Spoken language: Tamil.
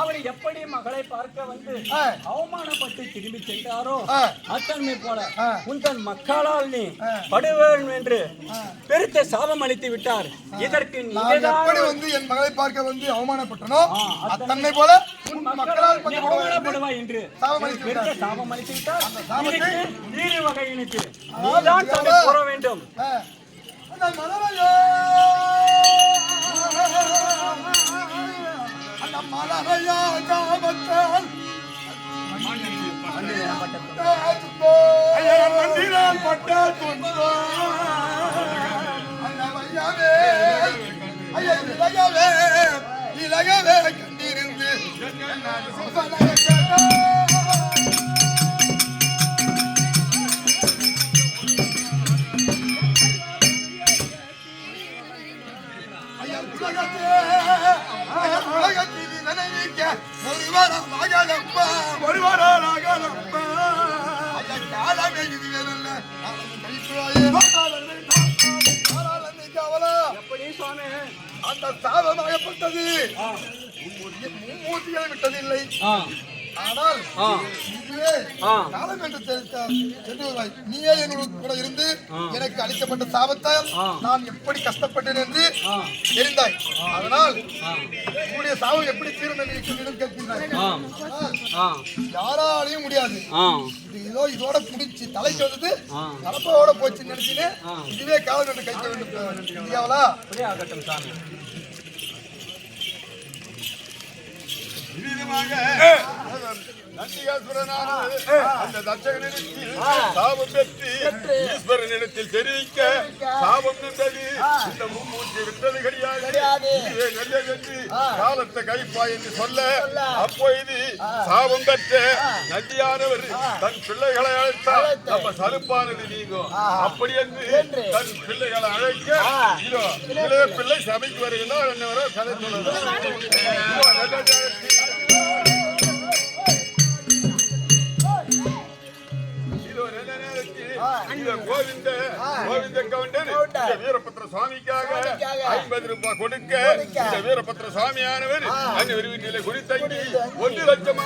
அவர் எப்படி மகளை பார்க்க வந்து அவமானப்பட்டு திரும்பி சென்றாரோ அத்தன்மை போல உந்தன் மக்களால் நீ படுவேன் என்று பெருத்த சாபம் அளித்து விட்டார். இதற்கு எப்படி வந்து என் மகளை பார்க்க வந்து அவமானப்பட்டனோ அத்தன்மை போல மக்களால் அவமானப்படுவாய் என்று பெருத்த சாபம் அளித்து விட்டார். வீடு வகையினுக்கு நீதான் தன்னை கூற வேண்டும். மலரையா காமத்தால் மந்திரால் பட்ட இலகவே கண்டிருந்து அந்த சாபமாகப்பட்டது மும்மூர்த்திகளை விட்டதில்லை. ஆனால் காலம் என்று செல்வாய் நீயே என்னோட கூட இருந்து எனக்கு அளிக்கப்பட்ட சாபத்தால் நான் எப்படி கஷ்டப்பட்டேன் என்று தெரிந்தாய். அதனால் உன்னுடைய சாபம் எப்படி தீரும் என்று கேட்கின்றாய். யாராலையும் முடியாது. இதோட முடிச்சு தலைக்கு வந்தது தலைப்போட போச்சு நினைச்சினே இதுவே காலம் என்று கைக்க வேண்டும். இந்தியாவலா அந்த தட்சகனிடத்தில் சாபம் பெற்று ஈஸ்வரனிடத்தில் தெரிவிக்க சாபம் நின்றது. இந்த மும்மூர்த்தி விட்டது கிடையாது. இதுவே நல்லது என்று காலத்தை கழிப்பா என்று சொல்ல அப்பொழுது சாபம் பெற்ற நந்தியானவர் தன் பிள்ளைகளை அழைத்தால் நம்ம சலுப்பானது நீங்கும். அப்படி என்று தன் பிள்ளைகளை அழைக்க இதோ இளைய பிள்ளை சபைக்கு வருகிறார். என்ன வர கதை சொல்லுறது கோவிந்த கவுண்டர் வீரபத்ர சுவாமிக்காக 50 ரூபாய் கொடுக்க இந்த வீரபத்ர சுவாமியானவர் அந்த வீட்டிலே குறித்தங்கி 1 லட்சம்